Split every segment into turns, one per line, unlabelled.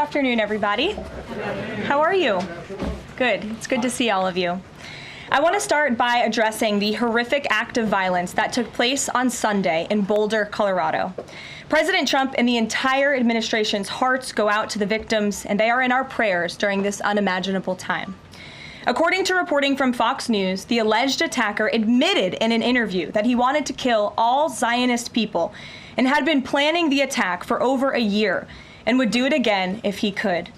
afternoon, everybody. How are you? Good. It's good to see all of you. I want to start by addressing the horrific act of violence that took place on Sunday in Boulder, Colorado. President Trump and the entire administration's hearts go out to the victims, and they are in our prayers during this unimaginable time. According to reporting from Fox News, the alleged attacker admitted in an interview that he wanted to kill all Zionist people and had been planning the attack for over a year and would do it again if he could.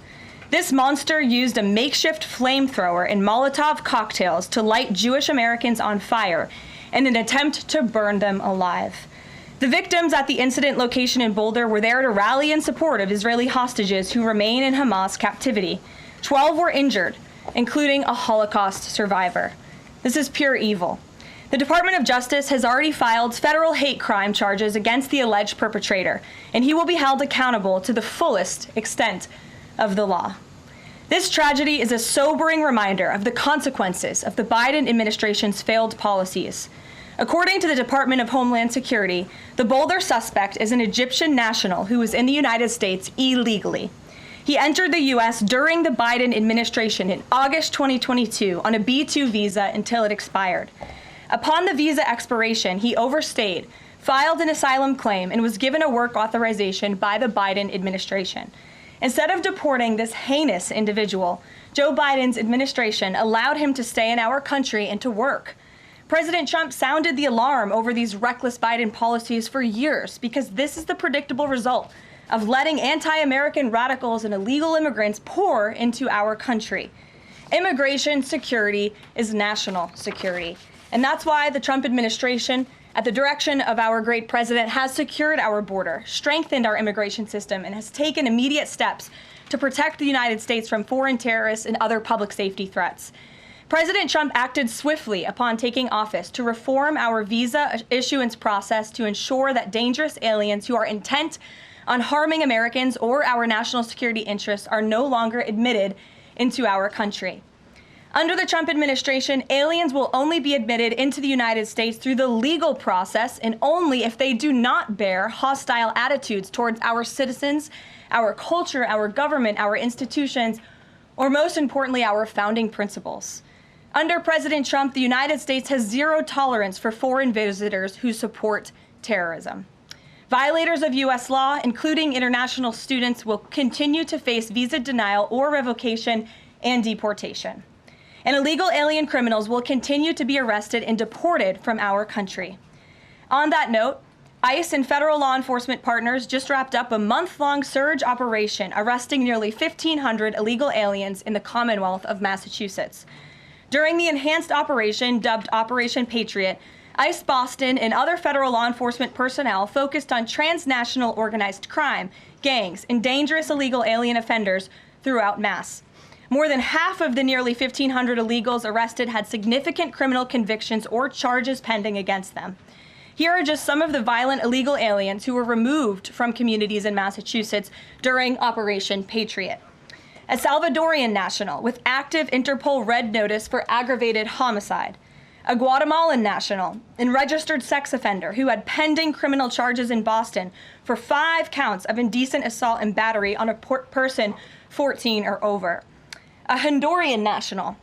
This monster used a makeshift flamethrower and Molotov cocktails to light Jewish Americans on fire in an attempt to burn them alive. The victims at the incident location in Boulder were there to rally in support of Israeli hostages who remain in Hamas captivity. 12 were injured, including a Holocaust survivor. This is pure evil. The Department of Justice has already filed federal hate crime charges against the alleged perpetrator, and he will be held accountable to the fullest extent of the law. This tragedy is a sobering reminder of the consequences of the Biden administration's failed policies. According to the Department of Homeland Security, the Boulder suspect is an Egyptian national who was in the United States illegally. He entered the U.S. during the Biden administration in August 2022 on a B-2 visa until it expired. Upon the visa expiration, he overstayed, filed an asylum claim, and was given a work authorization by the Biden administration. Instead of deporting this heinous individual, Joe Biden's administration allowed him to stay in our country and to work. President Trump sounded the alarm over these reckless Biden policies for years because this is the predictable result of letting anti-American radicals and illegal immigrants pour into our country. Immigration security is national security. And that's why the Trump administration, at the direction of our great president, has secured our border, strengthened our immigration system, and has taken immediate steps to protect the United States from foreign terrorists and other public safety threats. President Trump acted swiftly upon taking office to reform our visa issuance process to ensure that dangerous aliens who are intent on harming Americans or our national security interests are no longer admitted into our country. Under the Trump administration, aliens will only be admitted into the United States through the legal process and only if they do not bear hostile attitudes towards our citizens, our culture, our government, our institutions, or most importantly, our founding principles. Under President Trump, the United States has zero tolerance for foreign visitors who support terrorism. Violators of U.S. law, including international students, will continue to face visa denial or revocation and deportation. And illegal alien criminals will continue to be arrested and deported from our country. On that note, ICE and federal law enforcement partners just wrapped up a month-long surge operation arresting nearly 1,500 illegal aliens in the Commonwealth of Massachusetts. During the enhanced operation, dubbed Operation Patriot, ICE Boston and other federal law enforcement personnel focused on transnational organized crime, gangs, and dangerous illegal alien offenders throughout Mass. More than half of the nearly 1,500 illegals arrested had significant criminal convictions or charges pending against them. Here are just some of the violent illegal aliens who were removed from communities in Massachusetts during Operation Patriot. A Salvadorian national with active Interpol red notice for aggravated homicide. A Guatemalan national and registered sex offender who had pending criminal charges in Boston for 5 counts of indecent assault and battery on a person 14 or over. A Honduran national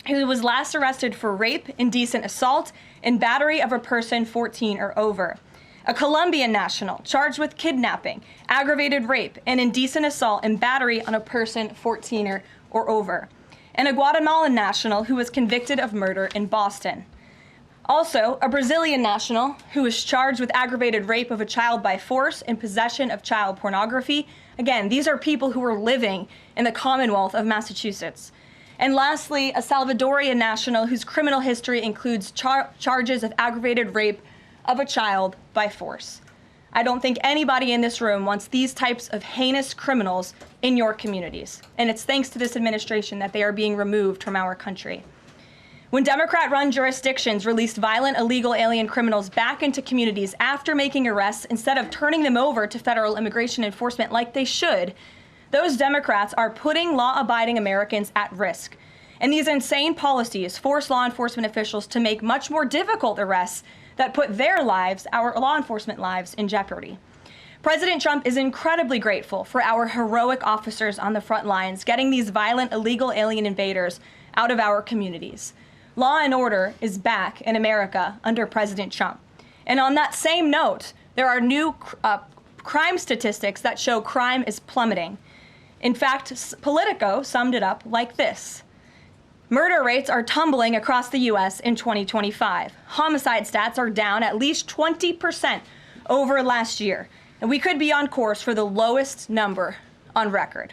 who was last arrested for rape, indecent assault, and battery of a person 14 or over. A Colombian national charged with kidnapping, aggravated rape, and indecent assault and battery on a person 14 or over. And a Guatemalan national who was convicted of murder in Boston. Also, a Brazilian national who was charged with aggravated rape of a child by force and possession of child pornography. Again, these are people who were living in the Commonwealth of Massachusetts. And lastly, a Salvadorian national whose criminal history includes charges of aggravated rape of a child by force. I don't think anybody in this room wants these types of heinous criminals in your communities. And it's thanks to this administration that they are being removed from our country. When Democrat-run jurisdictions released violent illegal alien criminals back into communities after making arrests instead of turning them over to federal immigration enforcement like they should, those Democrats are putting law-abiding Americans at risk. And these insane policies force law enforcement officials to make much more difficult arrests that put their lives, our law enforcement lives, in jeopardy. President Trump is incredibly grateful for our heroic officers on the front lines getting these violent illegal alien invaders out of our communities. Law and order is back in America under President Trump. And on that same note, there are new crime statistics that show crime is plummeting. In fact, Politico summed it up like this. Murder rates are tumbling across the U.S. in 2025. Homicide stats are down at least 20% over last year, and we could be on course for the lowest number on record.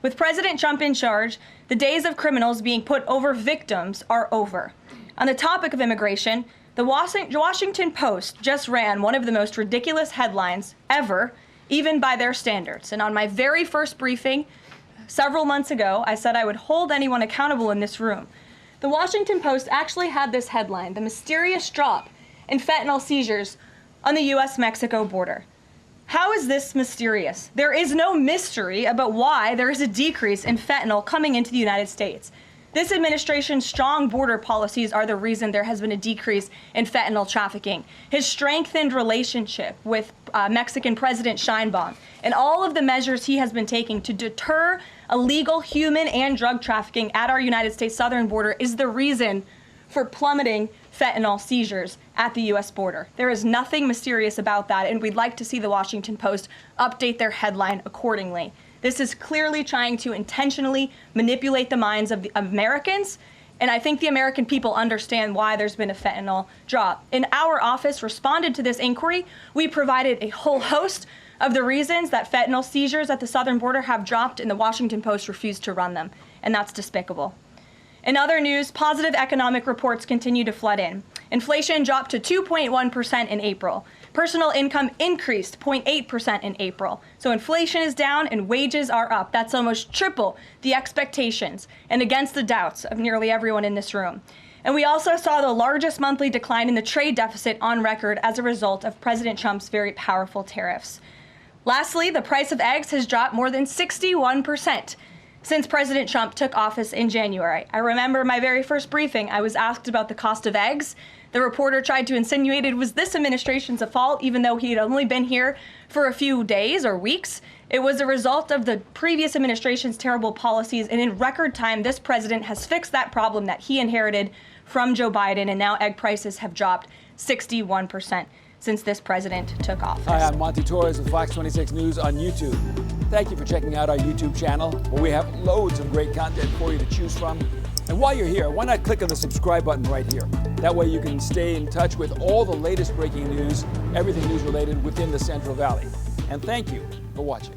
With President Trump in charge, the days of criminals being put over victims are over. On the topic of immigration, the Washington Post just ran one of the most ridiculous headlines ever, even by their standards. And on my very first briefing, several months ago, I said I would hold anyone accountable in this room. The Washington Post actually had this headline, "The Mysterious Drop in Fentanyl Seizures on the U.S.-Mexico Border." How is this mysterious? There is no mystery about why there is a decrease in fentanyl coming into the United States. This administration's strong border policies are the reason there has been a decrease in fentanyl trafficking. His strengthened relationship with Mexican President Sheinbaum and all of the measures he has been taking to deter illegal human and drug trafficking at our United States southern border is the reason for plummeting fentanyl seizures at the U.S. border. There is nothing mysterious about that, and we'd like to see the Washington Post update their headline accordingly. This is clearly trying to intentionally manipulate the minds of the Americans, and I think the American people understand why there's been a fentanyl drop. And our office responded to this inquiry. We provided a whole host of the reasons that fentanyl seizures at the southern border have dropped, and the Washington Post refused to run them, and that's despicable. In other news, positive economic reports continue to flood in. Inflation dropped to 2.1% in April. Personal income increased 0.8% in April. So inflation is down and wages are up. That's almost triple the expectations and against the doubts of nearly everyone in this room. And we also saw the largest monthly decline in the trade deficit on record as a result of President Trump's very powerful tariffs. Lastly, the price of eggs has dropped more than 61% since President Trump took office in January. I remember my very first briefing, I was asked about the cost of eggs. The reporter tried to insinuate it was this administration's fault, even though he had only been here for a few days or weeks. It was a result of the previous administration's terrible policies, and in record time, this president has fixed that problem that he inherited from Joe Biden, and now egg prices have dropped 61% since this president took office.
Hi, I'm Monty Torres with Fox 26 News on YouTube. Thank you for checking out our YouTube channel, where we have loads of great content for you to choose from. And while you're here, why not click on the subscribe button right here? That way you can stay in touch with all the latest breaking news, everything news related within the Central Valley. And thank you for watching.